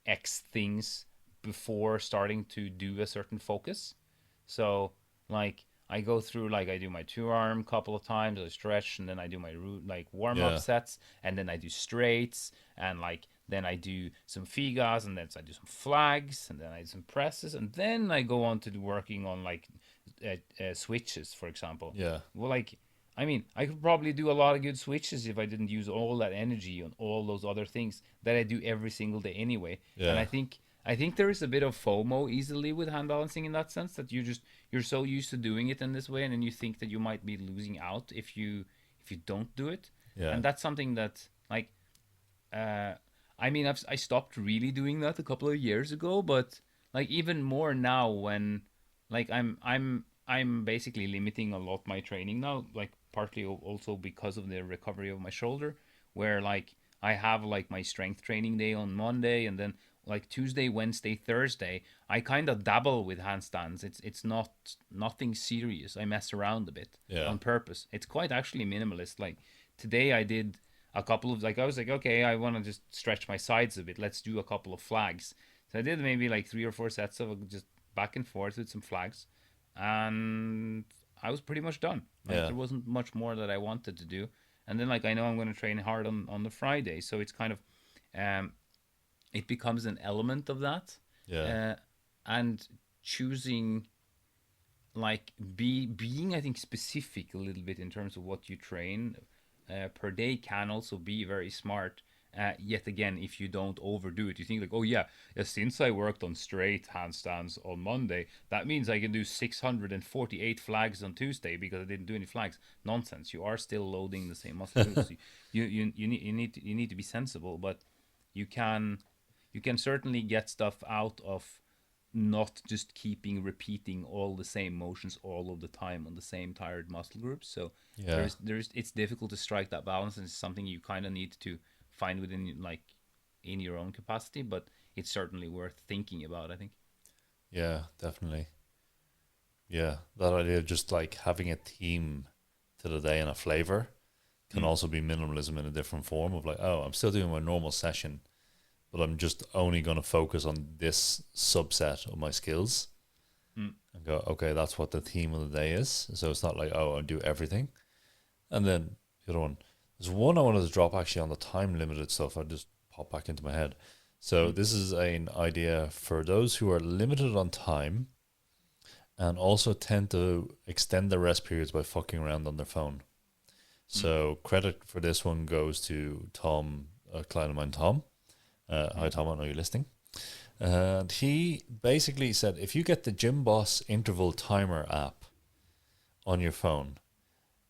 Speaker 2: X things before starting to do a certain focus. So like I go through, like I do my two arm couple of times, I stretch, and then I do my like warm up
Speaker 1: Yeah.
Speaker 2: sets, and then I do straights, and like then I do some figas, and then I do some flags, and then I do some presses, and then I go on to working on like switches, for example.
Speaker 1: Yeah.
Speaker 2: Well, like I mean, I could probably do a lot of good switches if I didn't use all that energy on all those other things that I do every single day anyway. And
Speaker 1: Yeah.
Speaker 2: I think there is a bit of FOMO easily with hand balancing, in that sense that you're so used to doing it in this way, and then you think that you might be losing out if you don't do it.
Speaker 1: Yeah.
Speaker 2: And that's something that like uh I mean I stopped really doing that a couple of years ago, but like even more now when like I'm basically limiting a lot my training now, like partly also because of the recovery of my shoulder, where like I have like my strength training day on Monday, and then like Tuesday, Wednesday, Thursday, I kind of dabble with handstands. It's not nothing serious. I mess around a bit
Speaker 1: Yeah.
Speaker 2: on purpose. It's quite actually minimalist. Like today I did a couple of like I was like, okay, I want to just stretch my sides a bit. Let's do a couple of flags. So I did maybe like 3 or 4 sets of just back and forth with some flags, and I was pretty much done. Like
Speaker 1: Yeah.
Speaker 2: there wasn't much more that I wanted to do. And then like I know I'm going to train hard on the Friday, so it's kind of um, it becomes an element of that,
Speaker 1: Yeah.
Speaker 2: uh, and choosing like being I think specific a little bit in terms of what you train per day can also be very smart. Yet again, if you don't overdo it, you think like, oh yeah, since I worked on straight handstands on Monday, that means I can do 648 flags on Tuesday because I didn't do any flags. Nonsense. You are still loading the same muscle groups. You need to be sensible, but you can you can certainly get stuff out of not just keeping repeating all the same motions all of the time on the same tired muscle groups. So
Speaker 1: Yeah.
Speaker 2: there's it's difficult to strike that balance, and it's something you kind of need to find within like in your own capacity, but it's certainly worth thinking about, I think.
Speaker 1: Yeah. Definitely. Yeah, that idea of just like having a theme to the day and a flavor can
Speaker 2: Mm.
Speaker 1: also be minimalism in a different form of like, oh, I'm still doing my normal session, but I'm just only going to focus on this subset of my skills
Speaker 2: Mm.
Speaker 1: and go, okay, that's what the theme of the day is. So it's not like, oh, I do everything. And then the other one, there's one I wanted to drop actually on the time limited stuff. I just popped back into my head. So
Speaker 2: Mm.
Speaker 1: this is an idea for those who are limited on time and also tend to extend their rest periods by fucking around on their phone.
Speaker 2: Mm.
Speaker 1: So credit for this one goes to Tom, a client of mine, Tom. Hi,
Speaker 2: Mm.
Speaker 1: Tom, I know you're listening. And he basically said if you get the Gym Boss interval timer app on your phone,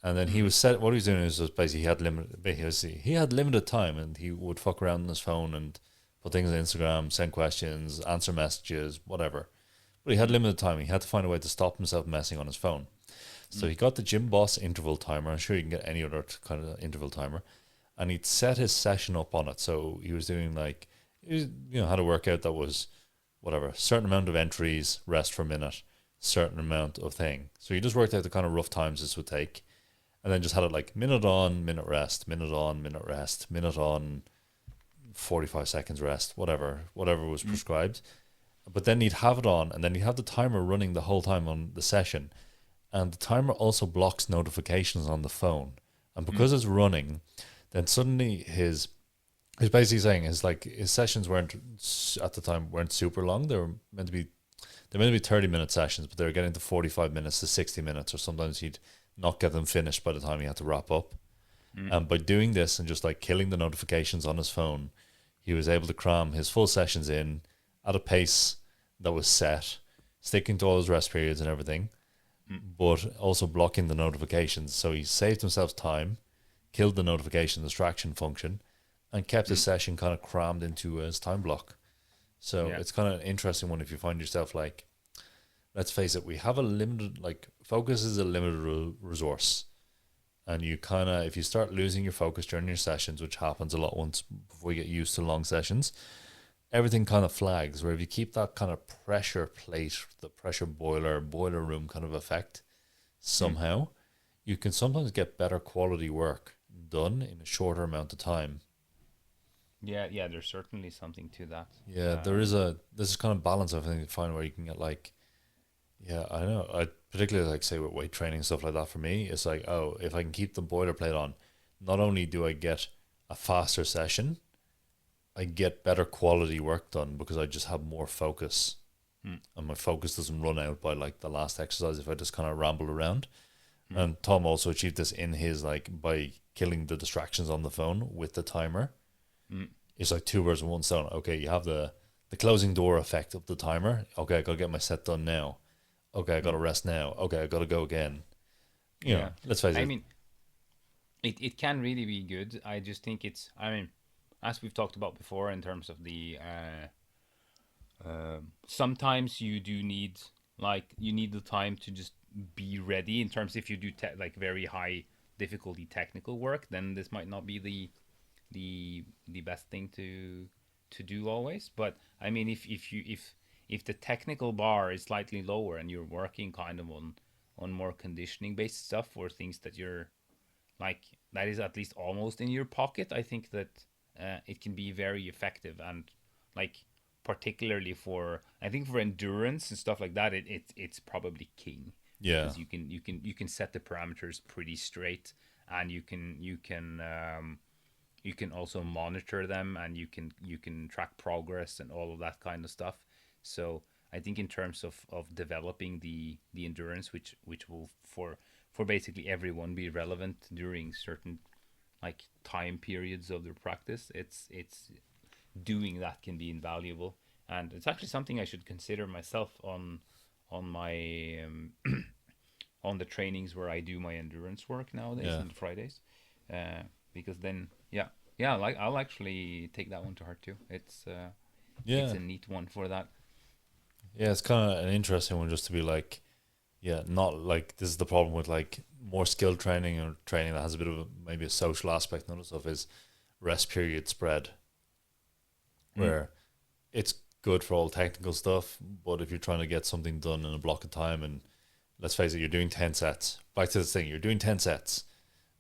Speaker 1: and then he
Speaker 2: Mm.
Speaker 1: was set. What he was doing is just basically he had limited time, and he would fuck around on his phone and put things on Instagram, send questions, answer messages, whatever. But he had
Speaker 2: Mm.
Speaker 1: limited time. He had to find a way to stop himself messing on his phone. So
Speaker 2: Mm.
Speaker 1: he got the Gym Boss interval timer. I'm sure you can get any other kind of interval timer, and he'd set his session up on it. So he was doing like, had a workout that was whatever, certain amount of entries, rest per minute, certain amount of thing. So he just worked out the kind of rough times this would take, and then just had it like minute on, minute rest, minute on, minute rest, minute on, 45 seconds rest, whatever was
Speaker 2: Mm.
Speaker 1: prescribed. But then he'd have it on, and then he'd have the timer running the whole time on the session. And the timer also blocks notifications on the phone. And
Speaker 2: Mm.
Speaker 1: because it's running, then suddenly he's basically saying his sessions weren't at the time weren't super long. They're meant to be 30-minute sessions, but they were getting to 45 minutes to 60 minutes, or sometimes he'd not get them finished by the time he had to wrap up.
Speaker 2: Mm.
Speaker 1: And by doing this and just like killing the notifications on his phone, he was able to cram his full sessions in at a pace that was set, sticking to all his rest periods and everything,
Speaker 2: Mm.
Speaker 1: but also blocking the notifications. So he saved himself time, killed the notification distraction function, and kept his
Speaker 2: Mm.
Speaker 1: session kind of crammed into his time block. So
Speaker 2: Yeah.
Speaker 1: it's kind of an interesting one if you find yourself like, let's face it, we have a limited, like, focus is a limited resource. And you kind of, if you start losing your focus during your sessions, which happens a lot once before you get used to long sessions, everything kind of flags. Where if you keep that kind of pressure plate, the pressure boiler room kind of effect
Speaker 2: Mm.
Speaker 1: somehow, you can sometimes get better quality work done in a shorter amount of time.
Speaker 2: Yeah. Yeah. There's certainly something to that.
Speaker 1: Yeah, there's this kind of balance I think you find where you can get like, yeah, I know. I particularly like say with weight training and stuff like that for me, it's like, oh, if I can keep the boilerplate on, not only do I get a faster session, I get better quality work done because I just have more focus,
Speaker 2: Mm.
Speaker 1: and my focus doesn't run out by like the last exercise if I just kind of ramble around.
Speaker 2: Mm.
Speaker 1: And Tom also achieved this in his like by killing the distractions on the phone with the timer.
Speaker 2: Mm.
Speaker 1: It's like two birds with one stone. Okay, you have the closing door effect of the timer. Okay, I gotta get my set done now. Okay, I
Speaker 2: Mm.
Speaker 1: gotta rest now. Okay, I gotta go again.
Speaker 2: Yeah.
Speaker 1: Let's face
Speaker 2: I
Speaker 1: it.
Speaker 2: mean, it can really be good. I just think it's. I mean, as we've talked about before, in terms of the sometimes you do need you need the time to just be ready in terms if you do like very high difficulty technical work, then this might not be the best thing to do always. But I mean, if the technical bar is slightly lower and you're working kind of on more conditioning based stuff or things that you're like that is at least almost in your pocket, I think that it can be very effective. And like particularly for I think for endurance and stuff like that, it's probably king
Speaker 1: Yeah,
Speaker 2: because you can set the parameters pretty straight, and you can also monitor them, and you can track progress and all of that kind of stuff. So I think in terms of developing the endurance, which will for basically everyone be relevant during certain like time periods of their practice, it's doing that can be invaluable. And it's actually something I should consider myself on my on the trainings where I do my endurance work nowadays
Speaker 1: yeah,
Speaker 2: on the Fridays, because then yeah, like I'll actually take that one to heart too. It's
Speaker 1: yeah,
Speaker 2: a neat one for that.
Speaker 1: yeah. It's kind of an interesting one just to be like, yeah, not like this is the problem with like more skilled training or training that has a bit of maybe a social aspect and other stuff is rest period spread,
Speaker 2: Mm.
Speaker 1: where it's good for all technical stuff, but if you're trying to get something done in a block of time and let's face it, you're doing 10 sets. Back to this thing, you're doing 10 sets.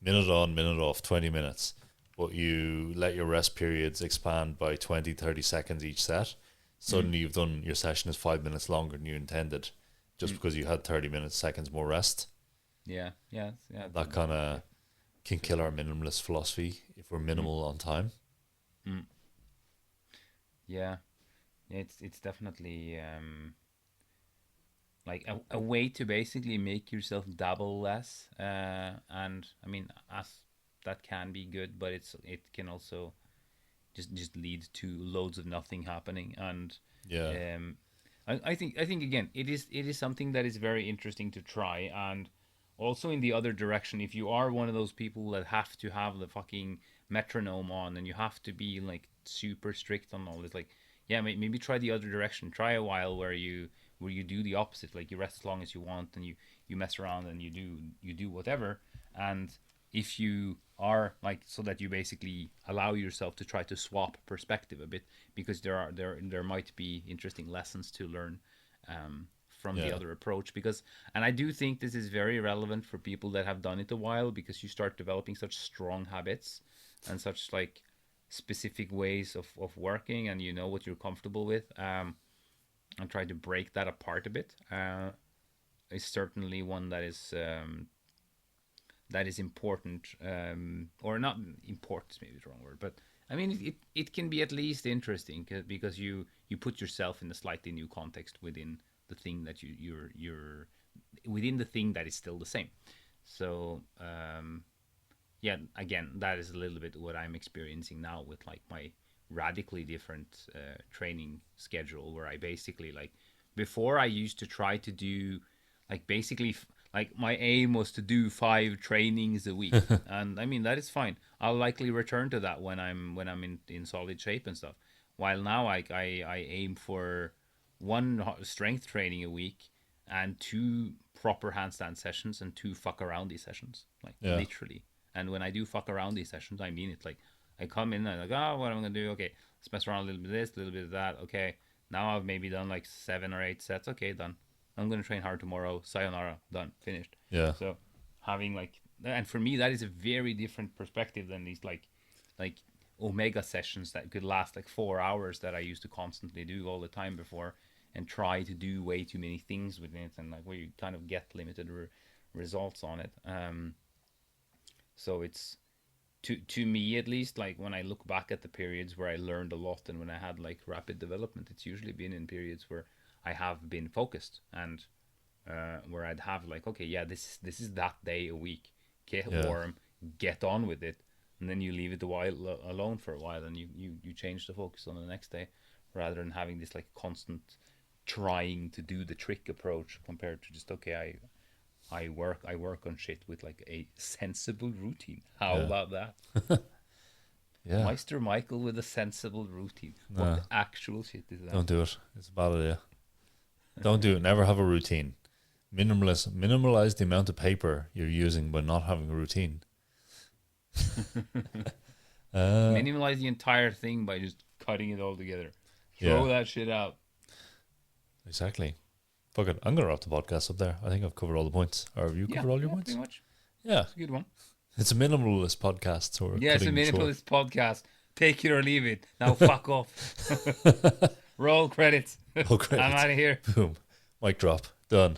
Speaker 1: Minute on, minute off, 20 minutes. But you let your rest periods expand by 20, 30 seconds each set. Suddenly you've done, your session is 5 minutes longer than you intended, just because you had 30 minutes, seconds more rest.
Speaker 2: Yeah.
Speaker 1: That kind of can kill our minimalist philosophy if we're minimal on time.
Speaker 2: Yeah, it's definitely like a way to basically make yourself dabble less. And I mean, as that can be good, but it can also just lead to loads of nothing happening. And
Speaker 1: Yeah.
Speaker 2: I think again, it is something that is very interesting to try. And also in the other direction, if you are one of those people that have to have the fucking metronome on and you have to be like super strict on all this, like, yeah, maybe try the other direction. Try a while where you do the opposite, like you rest as long as you want and you mess around and you do whatever. And if you are like, so that you basically allow yourself to try to swap perspective a bit, because there might be interesting lessons to learn from the other approach. Because, and I do think this is very relevant for people that have done it a while, because you start developing such strong habits and such like specific ways of working, and you know what you're comfortable with, and try to break that apart a bit is certainly one that is important, or not important is maybe the wrong word, but I mean it can be at least interesting, because you put yourself in a slightly new context within the thing that you're within the thing that is still the same. So yeah, again, that is a little bit what I'm experiencing now with like my radically different training schedule, where I basically, like, before I used to try to do like basically like my aim was to do 5 trainings a week. And I mean, that is fine. I'll likely return to that when I'm in solid shape and stuff. While now I aim for 1 strength training a week and 2 proper handstand sessions and 2 fuck aroundy sessions, like literally. And when I do fuck around these sessions, I mean it. Like, I come in and I'm like, oh, what am I going to do? Okay, let's mess around a little bit of this, a little bit of that. Okay, now I've maybe done like 7 or 8 sets. Okay, done. I'm going to train hard tomorrow. Sayonara, done, finished.
Speaker 1: Yeah.
Speaker 2: So having like, and for me, that is a very different perspective than these like omega sessions that could last like 4 hours that I used to constantly do all the time before, and try to do way too many things with it, and like where you kind of get limited results on it. So it's, to me at least, like when I look back at the periods where I learned a lot and when I had like rapid development, it's usually been in periods where I have been focused, and where I'd have like, okay, yeah, this is that day a week. Get warm, get on with it, and then you leave it alone for a while, and you change the focus on the next day, rather than having this like constant trying to do the trick approach, compared to just, okay, I work on shit with like a sensible routine. How about that?
Speaker 1: Yeah.
Speaker 2: Meister Michael with a sensible routine. What the actual shit is that?
Speaker 1: Don't do it. It's a bad idea. Don't do it. Never have a routine. Minimalize the amount of paper you're using by not having a routine.
Speaker 2: Minimalize the entire thing by just cutting it all together. Throw that shit out.
Speaker 1: Exactly. Fuck it. I'm going to wrap the podcast up there. I think I've covered all the points. Or have you covered all your points?
Speaker 2: Pretty much.
Speaker 1: Yeah.
Speaker 2: It's a good one.
Speaker 1: It's a minimalist podcast. So we're
Speaker 2: it's a minimalist podcast. Take it or leave it. Now fuck off. Roll credits.
Speaker 1: Roll credits.
Speaker 2: I'm out of here.
Speaker 1: Boom. Mic drop. Done.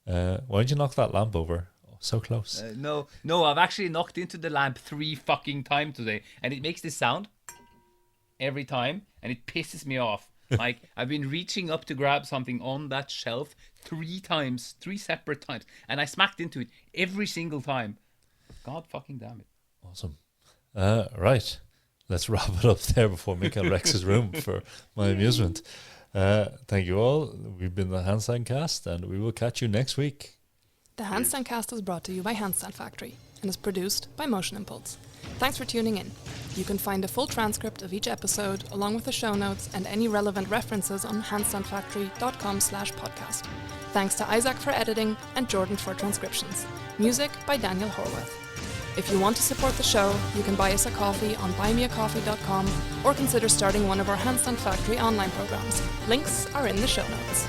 Speaker 1: Why did you knock that lamp over? Oh, so close.
Speaker 2: No, I've actually knocked into the lamp 3 fucking times today, and it makes this sound every time, and it pisses me off. Like, I've been reaching up to grab something on that shelf 3 times, 3 separate times, and I smacked into it every single time. God fucking damn it.
Speaker 1: Awesome. Right. Let's wrap it up there before Mikael wrecks his room for my amusement. Thank you all. We've been the Handstandcast, and we will catch you next week.
Speaker 3: The Handstandcast is brought to you by Handstand Factory and is produced by Motion Impulse. Thanks for tuning in. You can find a full transcript of each episode along with the show notes and any relevant references on handstandfactory.com/podcast. Thanks to Isaac for editing and Jordan for transcriptions. Music by Daniel Horwath. If you want to support the show, you can buy us a coffee on buymeacoffee.com or consider starting one of our Handstand Factory online programs. Links are in the show notes.